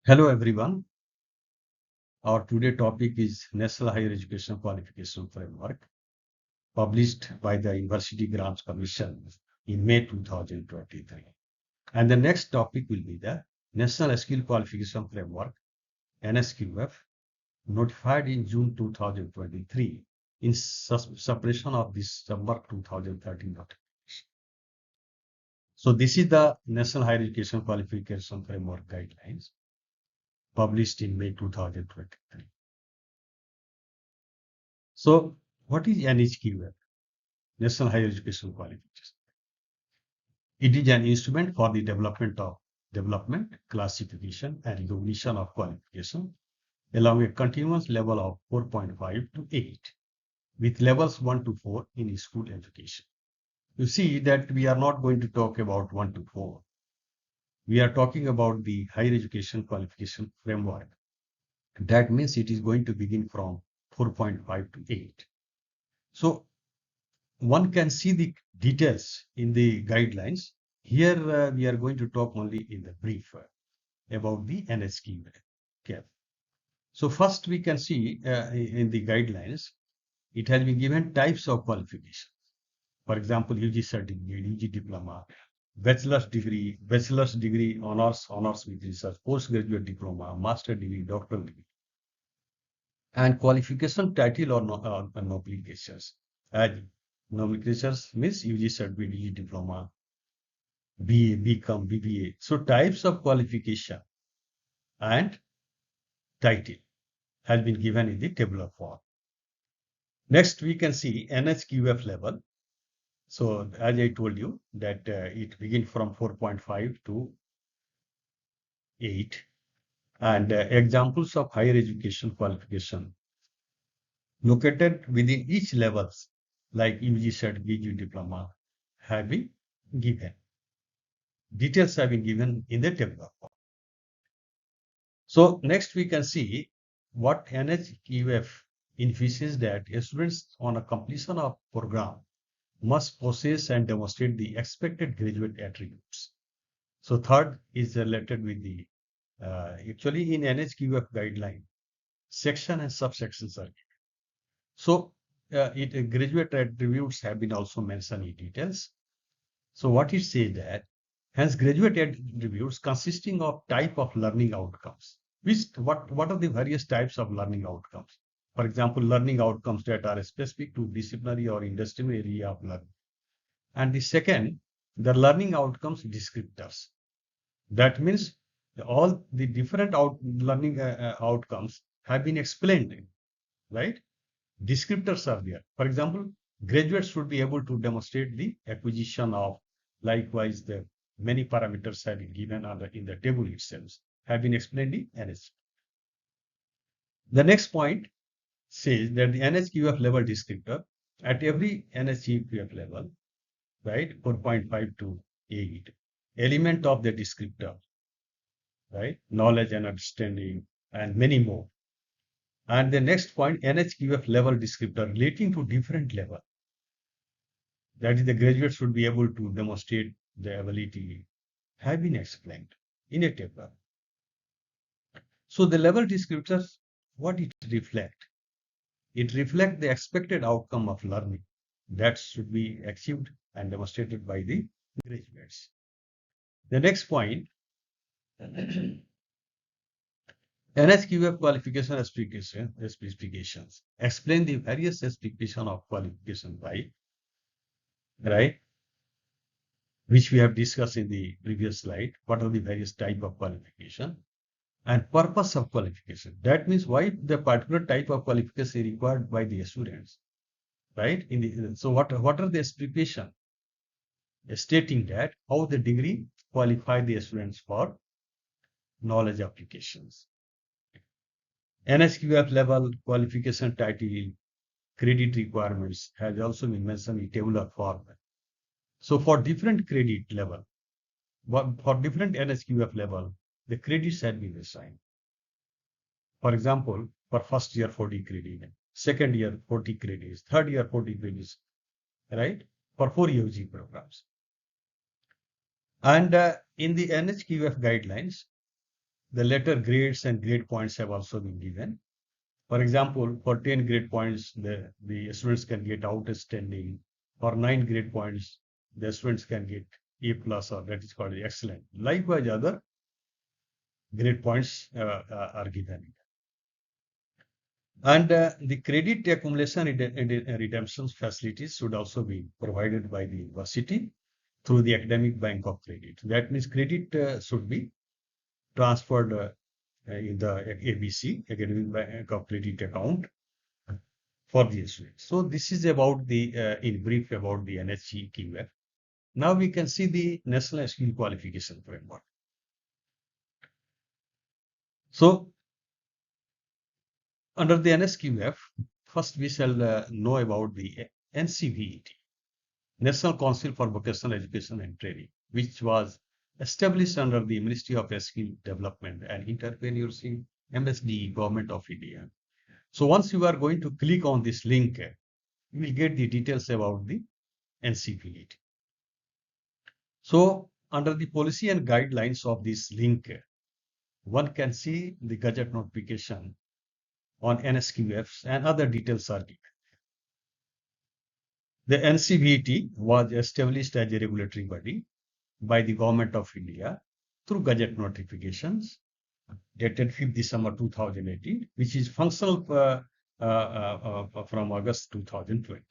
Hello everyone. Our today topic is National Higher Education Qualification Framework, published by the University Grants Commission in May 2023. And the next topic will be the National Skill Qualification Framework, Nsqf, notified in June 2023 in suppression of December 2013 notification. So this is the National Higher Education Qualification Framework Guidelines, published in May 2023. So what is Nheqf? National Higher Education Qualifications. It is an instrument for the development, classification, and recognition of qualification along a continuous level of 4.5 to 8, with levels 1 to 4 in school education. You see that we are not going to talk about 1 to 4. We are talking about the higher education qualification framework. That means it is going to begin from 4.5 to 8. So one can see the details in the guidelines. Here we are going to talk only in the brief about the Nheqf. So first we can see in the guidelines, it has been given types of qualifications. For example, UG certificate, UG diploma, bachelor's degree, honors with research, postgraduate diploma, master degree, doctoral degree, and qualification title or nomenclatures. As nomenclatures means UG certificate, UG diploma, BA, BCom, BBA. So types of qualification and title has been given in the tabular form. Next, we can see Nheqf level. So as I told you that it begins from 4.5 to 8. And examples of higher education qualification located within each levels like UG cert, UG diploma have been given. Details have been given in the tabular form. So next we can see what Nheqf envisages that students on a completion of program must possess and demonstrate the expected graduate attributes. So third is related with the, actually in Nheqf guideline, section and subsections are given. So graduate attributes have been also mentioned in details. So what it says that, hence graduate attributes consisting of type of learning outcomes. What are the various types of learning outcomes? For example, learning outcomes that are specific to disciplinary or industrial area of learning. And the second, the learning outcomes descriptors. That means all the different learning outcomes have been explained, right? Descriptors are there. For example, graduates should be able to demonstrate the acquisition of, likewise, the many parameters have been given in the table itself, have been explained in NHQF. The next point says that the Nheqf level descriptor at every Nheqf level, right, 4.5 to 8, element of the descriptor, right, knowledge and understanding, and many more. And the next point, Nheqf level descriptor relating to different level. That is, the graduate should be able to demonstrate the ability, have been explained in a table. So the level descriptors, what it reflect? It reflects the expected outcome of learning that should be achieved and demonstrated by the graduates. The next point, Nheqf qualification specifications explain the various expectation of qualification by, right, which we have discussed in the previous slide. What are the various type of qualification and purpose of qualification? That means why the particular type of qualification is required by the students, right? So what are the expectation? Stating that how the degree qualify the students for knowledge applications. Nheqf level qualification title, credit requirements has also been mentioned in tabular form. So for different credit level, for different Nheqf level, the credits have been assigned. For example, for first year 40 credit, second year 40 credits, third year 40 credits, right? For 4 UG programs. And in the Nheqf guidelines, the letter grades and grade points have also been given. For example, for 10 grade points, the students can get outstanding. For 9 grade points, the students can get A plus, or that is called excellent. Likewise, other grade points are given. And the credit accumulation redemption facilities should also be provided by the university through the academic bank of credit. That means credit should be transferred in the ABC, academic bank of credit account, for the students. So this is about the, in brief, about the Nheqf. Now we can see the National Skill Qualification Framework. So under the Nsqf, first we shall know about the NCVET, National Council for Vocational Education and Training, which was established under the Ministry of Skill Development and Entrepreneurship, MSDE, Government of India. So once you are going to click on this link, you will get the details about the NCVET. So under the policy and guidelines of this link, one can see the Gazette notification on Nsqfs and other details are given. The NCVT was established as a regulatory body by the Government of India through Gazette notifications dated 5th December 2018, which is functional from August 2020.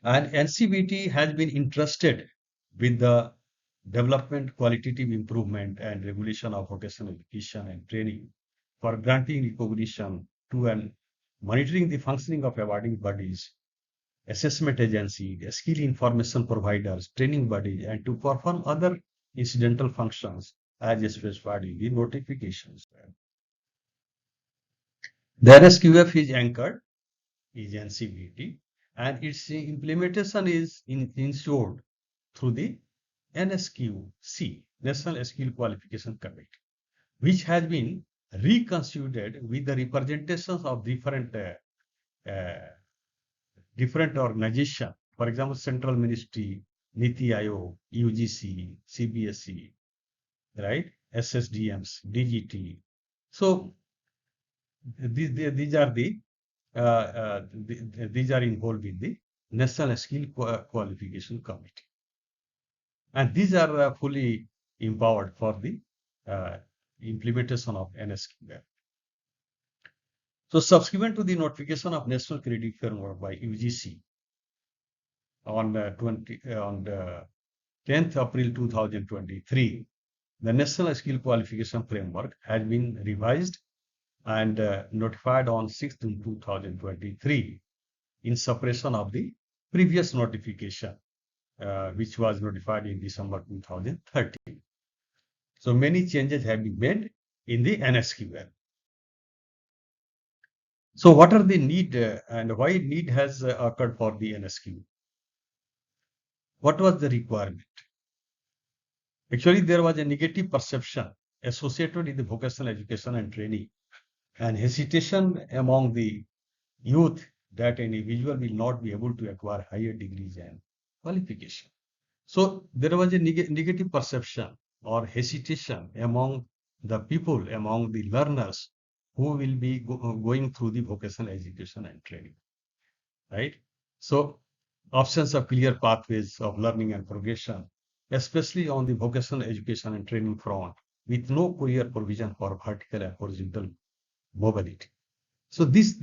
And NCVT has been entrusted with the development, qualitative improvement, and regulation of vocational education and training for granting recognition to and monitoring the functioning of awarding bodies, assessment agency, skill information providers, training bodies, and to perform other incidental functions as specified in the notifications. The NSQF is anchored, is NCVT, and its implementation is ensured through the NSQC, National Skill Qualification Committee, which has been reconstituted with the representations of different organizations. For example, Central Ministry, Niti Aayog, UGC, CBSE, right? SSDMs, DGT. So these are these are involved in the National Skill Qualification Committee, and these are fully empowered for the implementation of NSQF. So subsequent to the notification of National Credit Framework by UGC on 10th April 2023, the National Skill Qualification Framework has been revised and notified on 6th June 2023 in separation of the previous notification, which was notified in December 2013. So many changes have been made in the NSQL. So what are the need and why need has occurred for the NSQ? What was the requirement? Actually, there was a negative perception associated with the vocational education and training, and hesitation among the youth that an individual will not be able to acquire higher degrees and qualification. So there was a negative perception or hesitation among the people, among the learners who will be going through the vocational education and training, right? So options of clear pathways of learning and progression, especially on the vocational education and training front, with no clear provision for vertical and horizontal mobility. So this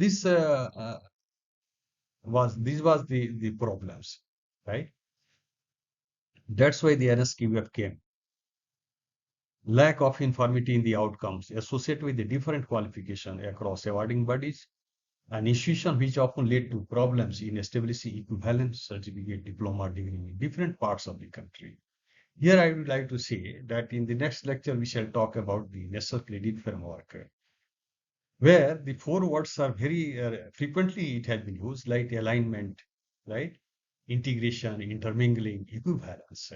was the problems, right? That's why the NSQF came. Lack of uniformity in the outcomes associated with the different qualification across awarding bodies, an institution which often led to problems in establishing equivalent certificate, diploma, degree in different parts of the country. Here I would like to say that in the next lecture we shall talk about the National Credit Framework, where the four words are very frequently it has been used, like alignment, right? Integration, intermingling, equivalence.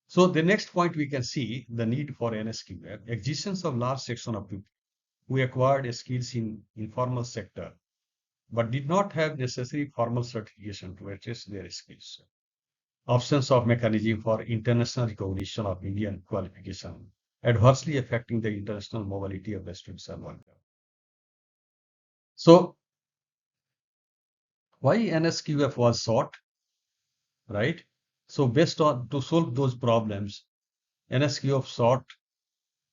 So the next point we can see the need for NSQF, existence of large section of people who acquired skills in informal sector, but did not have necessary formal certification to attest their skills. Absence of mechanism for international recognition of Indian qualification adversely affecting the international mobility of the students and workers. So, why NSQF was sought, right? So, based on to solve those problems, NSQF sought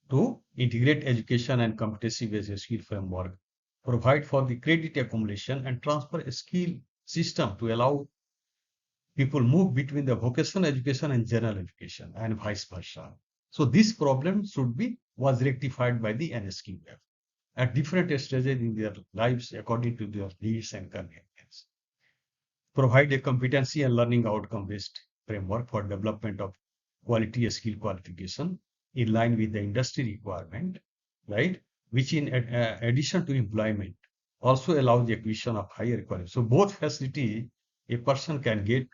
to integrate education and competency-based skill framework, provide for the credit accumulation and transfer skill system to allow people move between the vocational education and general education and vice versa. So this problem was rectified by the NSQF at different stages in their lives according to their needs and convenience. Provide a competency and learning outcome based framework for development of quality skill qualification in line with the industry requirement, right? Which in addition to employment also allows the acquisition of higher quality. So both facility a person can get,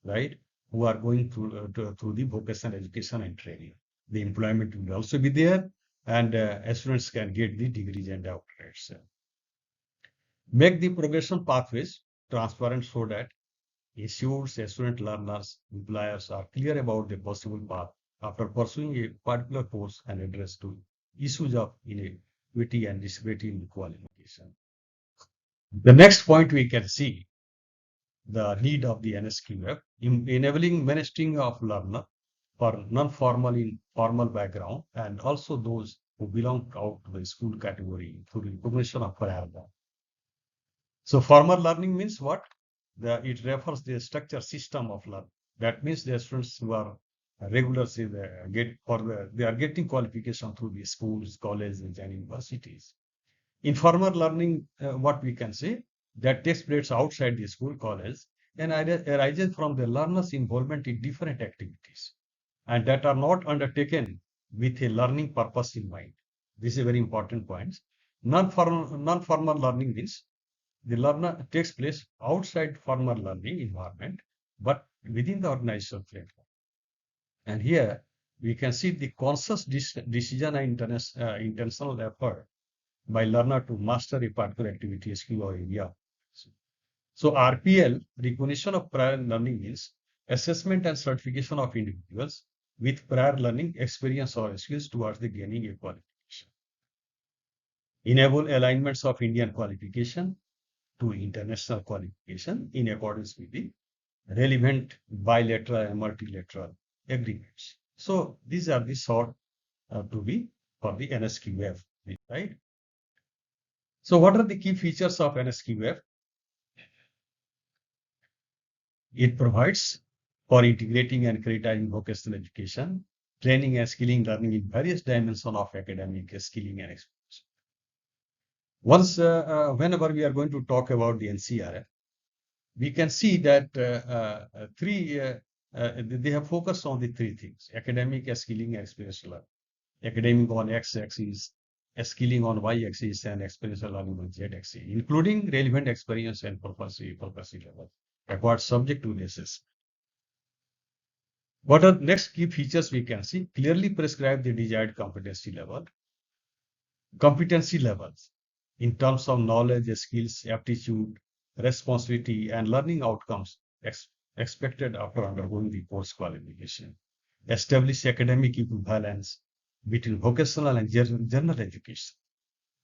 right, who are going through the vocational education and training. The employment will also be there, and students can get the degrees and doctorates. Make the progression pathways transparent so that institutes, student learners, employers are clear about the possible path after pursuing a particular course and address to issues of inequity and disparity in qualification. The next point we can see the need of the NSQF in enabling mainstreaming of learner for non-formal in formal background and also those who belong out to the school category through recognition of prior learning. So formal learning means what? It refers to the structure system of learning. That means the students who are regulars they are getting qualification through the schools, colleges, and universities. Informal learning, what we can say, that takes place outside the school, college, and arises from the learner's involvement in different activities, and that are not undertaken with a learning purpose in mind. This is a very important point. Non-formal learning means the learner takes place outside formal learning environment, but within the organizational framework. And here we can see the conscious decision and intentional effort by learner to master a particular activity, skill, or area. So RPL, recognition of prior learning, means assessment and certification of individuals with prior learning experience or skills towards the gaining a qualification. Enable alignments of Indian qualification to international qualification in accordance with the relevant bilateral and multilateral agreements. So these are the sort to be for the NSQF, right? So what are the key features of NSQF? It provides for integrating and accrediting vocational education, training and skilling learning in various dimensions of academic skilling and experience. Whenever we are going to talk about the NCRF, we can see that they have focused on the three things: academic, skilling, and experiential learning. Academic on x-axis, skilling on y-axis, and experiential learning on z-axis, including relevant experience and purpose level, acquired subject to assessment. What are next key features we can see? Clearly prescribe the desired competency levels in terms of knowledge, skills, aptitude, responsibility, and learning outcomes expected after undergoing the course qualification. Establish academic equivalence between vocational and general education,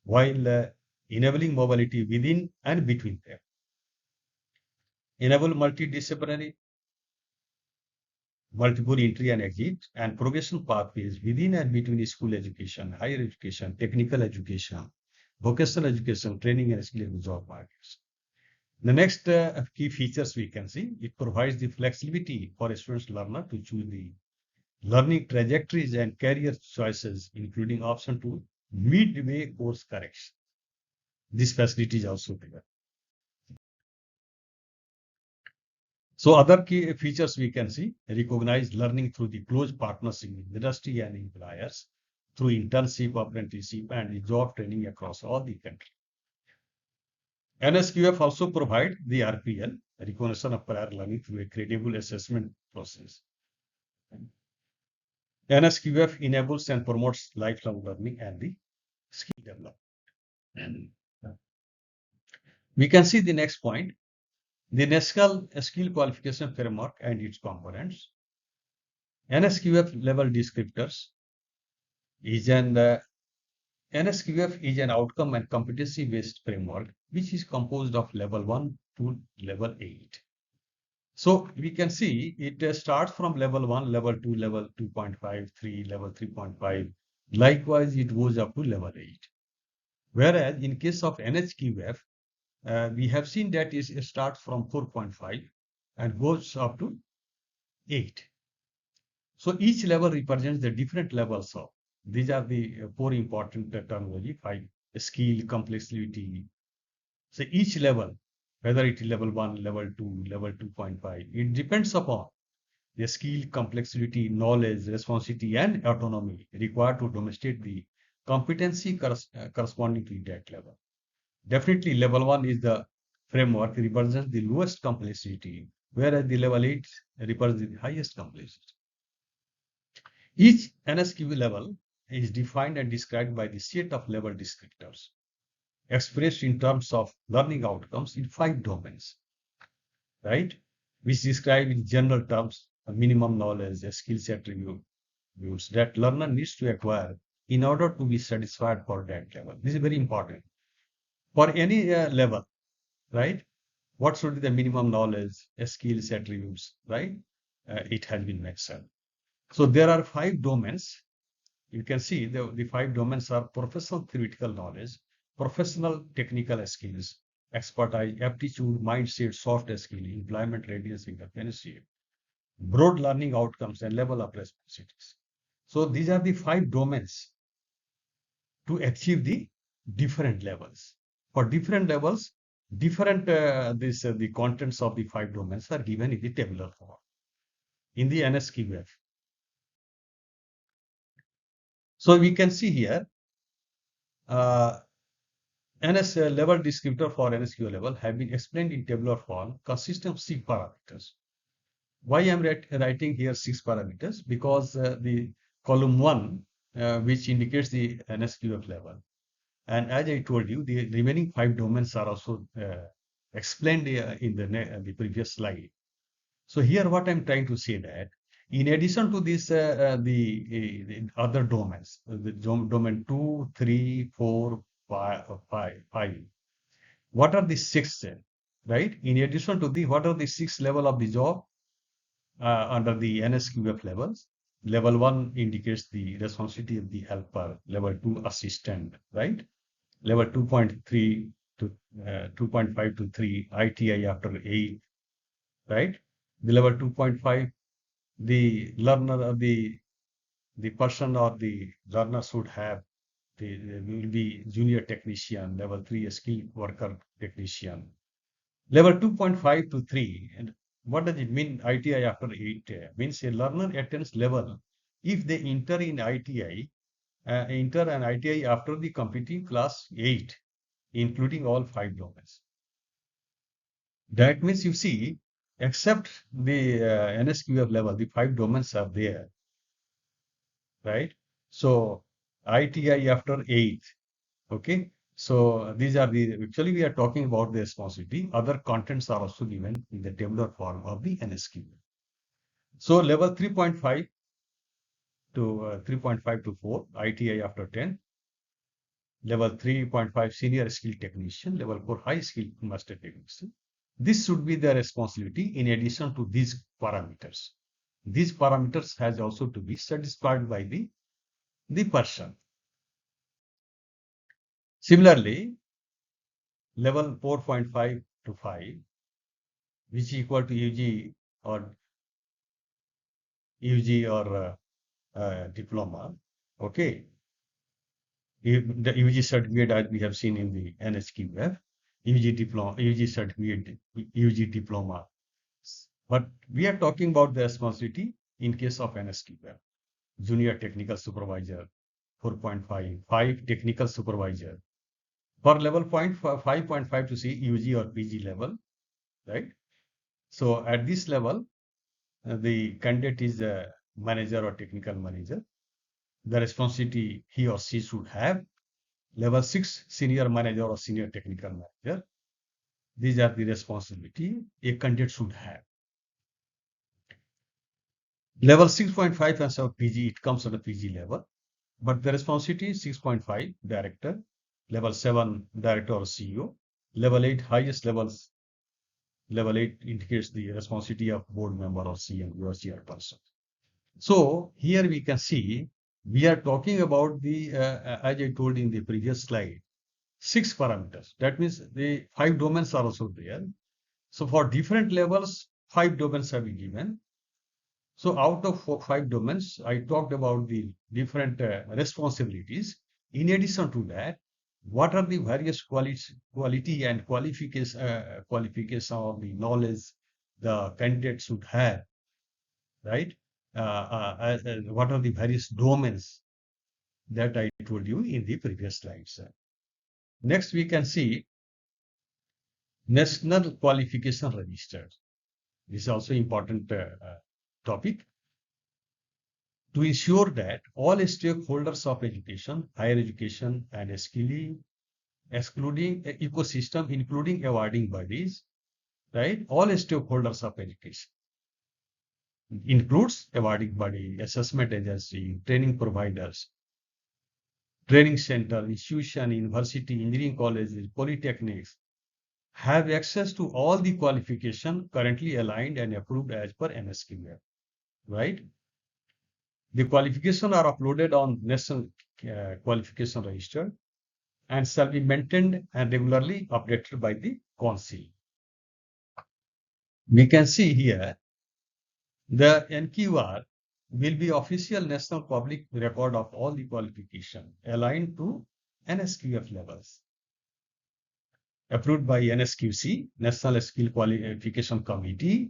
while enabling mobility within and between them. Enable multidisciplinary, multiple entry and exit, and progression pathways within and between school education, higher education, technical education, vocational education, training, and skill and job markets. The next key features we can see, it provides the flexibility for a student learner to choose the learning trajectories and career choices, including option to midway course correction. This facility is also there. So other key features we can see: recognize learning through the close partnership with industry and employers through internship, apprenticeship, and job training across all the country. NSQF also provide the RPL, recognition of prior learning through a credible assessment process. NSQF enables and promotes lifelong learning and the skill development. We can see the next point, the national skill qualification framework and its components. NSQF level descriptors is an NSQF is an outcome and competency-based framework which is composed of level 1 to level 8. So we can see it starts from level 1, level 2, level 2.5, 3, level 3.5. Likewise, it goes up to level 8. Whereas in case of NHQF, we have seen that it starts from 4.5 and goes up to 8. So each level represents the different levels of. These are the four important terminology: 5 skill, complexity. So each level, whether it is level 1, level 2, level 2.5, it depends upon the skill, complexity, knowledge, responsibility, and autonomy required to demonstrate the competency corresponding to that level. Definitely, level 1 is the framework represents the lowest complexity, whereas the level 8 represents the highest complexity. Each NSQB level is defined and described by the set of level descriptors, expressed in terms of learning outcomes in 5 domains, right? Which describe in general terms a minimum knowledge, a skill set attributes that learner needs to acquire in order to be satisfied for that level. This is very important. For any level, right? What should be the minimum knowledge, skills, attributes, right? It has been mentioned. So there are 5 domains. You can see the 5 domains are professional theoretical knowledge, professional technical skills, expertise, aptitude, mindset, soft skill, employment readiness, entrepreneurship, broad learning outcomes, and level of responsibilities. So these are the 5 domains to achieve the different levels. For different levels, different the contents of the 5 domains are given in the tabular form in the NSQF. So we can see here uh, NS level descriptor for NSQL level have been explained in tabular form, consisting of 6 parameters. Why I'm writing here 6 parameters? Because the column 1, which indicates the NSQF level, and as I told you, the remaining 5 domains are also explained in the previous slide. So here, what I'm trying to say that in addition to this, the other domains, the domain 2, 3, 4, 5, what are the 6, right? In addition to the, what are the 6 level of the job under the NSQF levels? Level 1 indicates the responsibility of the helper, level 2 assistant, right? Level 2.3 to 2.5 to 3 ITI after 8, right? The level 2.5, the learner or the person or the learner should have the will be junior technician, level 3 skilled worker technician. Level 2.5 to 3, and what does it mean ITI after 8? Means a learner attends level if they enter in ITI, enter an ITI after the completing class 8, including all 5 domains. That means you see, except the NSQF level, the 5 domains are there, right? So ITI after 8, okay? So these are the, actually we are talking about the responsibility. Other contents are also given in the tabular form of the NSQF. So level 3.5 to 3.5 to 4, ITI after 10. Level 3.5 senior skill technician, level 4 high skill master technician. This should be the responsibility in addition to these parameters. These parameters has also to be satisfied by the person. Similarly, level 4.5 to 5, which is equal to UG or diploma. Okay, the UG certificate as we have seen in the NHQF, UG diploma, UG certificate, UG diploma. But we are talking about the responsibility in case of NSQF. Junior technical supervisor, 4.5, 5 technical supervisor. For level 5.5 to see UG or PG level, right? So at this level, the candidate is a manager or technical manager. The responsibility he or she should have. Level 6, senior manager or senior technical manager. These are the responsibility a candidate should have. Level 6.5 as of PG, it comes on a PG level. but the responsibility is 6.5 director, level 7 director or CEO, level 8 highest levels. Level 8 indicates the responsibility of board member or CM or chairperson. So here we can see we are talking about the, as I told in the previous slide, 6 parameters. That means the 5 domains are also there. So for different levels, 5 domains have been given. So out of 5 domains, I talked about the different responsibilities. In addition to that, what are the various quality and qualification of the knowledge the candidate should have, right? What are the various domains that I told you in the previous slides. Next, we can see National Qualification Register. This is also important topic to ensure that all stakeholders of education, higher education, and skilling, excluding ecosystem, including awarding bodies, right? All stakeholders of education includes awarding body, assessment agency, training providers, training center, institution, university, engineering colleges, polytechnics, have access to all the qualification currently aligned and approved as per Nsqf, right? The qualification are uploaded on National Qualification Register and shall be maintained and regularly updated by the council. We can see here the NQR will be official national public record of all the qualification aligned to Nsqf levels, approved by NSQC, National Skill Qualification Committee.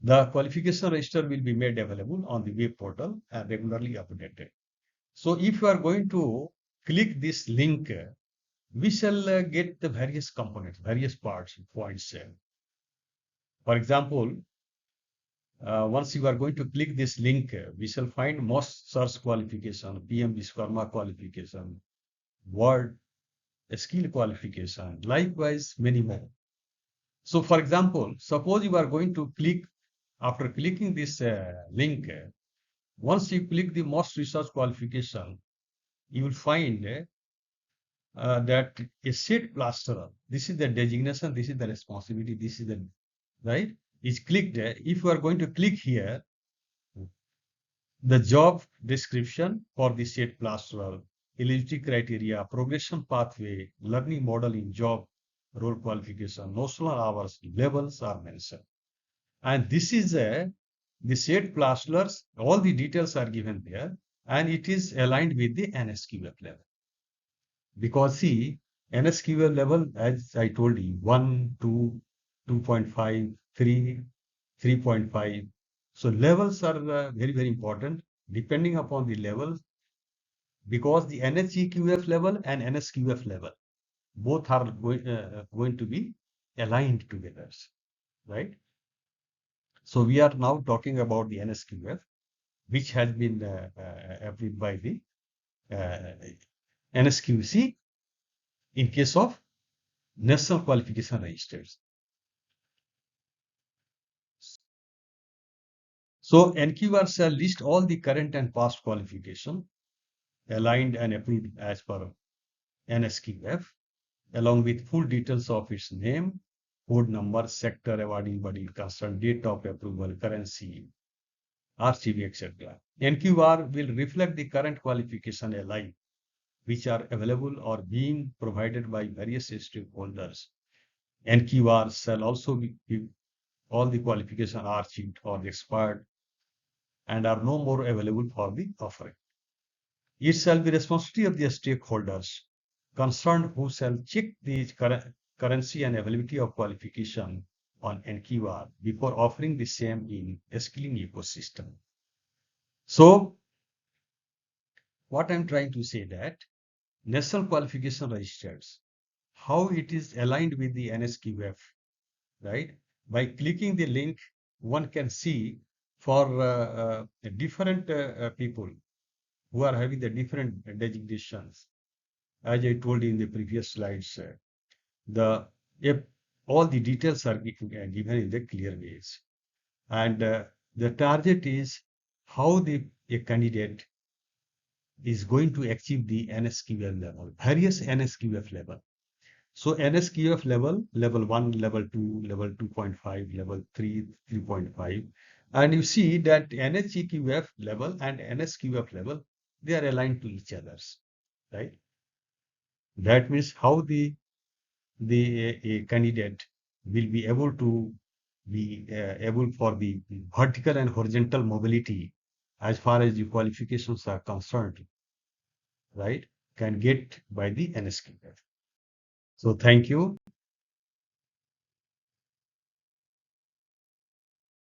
The qualification register will be made available on the web portal and regularly updated. So if you are going to click this link, we shall get the various components, various parts, points. For example, once you are going to click this link, we shall find most search qualification, PM Vishwakarma qualification, Word, skill qualification, likewise many more. So for example, suppose you are going to click, after clicking this link, once you click the most research qualification, you will find that a seat plasterer, this is the designation, this is the responsibility, this is the, right, is clicked. If you are going to click here, the job description for the seat plasterer, eligibility criteria, progression pathway, learning model in job, role qualification, notional hours, levels are mentioned. And this is the seat plasterers, all the details are given there, and it is aligned with the Nsqf level. Because see, Nsqf level, as I told you, 1, 2, 2.5, 3, 3.5. So levels are very, very important depending upon the level, because the Nheqf level and Nsqf level, both are going to be aligned together, right? So we are now talking about the Nsqf, which has been approved by the NSQC in case of National Qualification Registers. So NQR shall list all the current and past qualification aligned and approved as per Nsqf, along with full details of its name, code number, sector, awarding body concerned, date of approval, currency, RCB, etc. NQR will reflect the current qualification aligned, which are available or being provided by various stakeholders. NQR shall also be all the qualifications are achieved or expired and are no more available for the offering. It shall be responsibility of the stakeholders concerned who shall check the currency and availability of qualification on NQR before offering the same in skilling ecosystem. So what I'm trying to say that National Qualification Registers, how it is aligned with the Nsqf, right? By clicking the link, one can see for different people who are having the different designations. As I told you in the previous slides, if all the details are given in the clear ways. And the target is how a candidate is going to achieve the Nsqf level, various Nsqf level. So Nsqf level 1, level 2, level 2.5, level 3, 3.5. And you see that Nheqf level and Nsqf level, they are aligned to each other's, right? That means how the candidate will be able to be able for the vertical and horizontal mobility as far as the qualifications are concerned, right? Can get by the Nsqf. So thank you.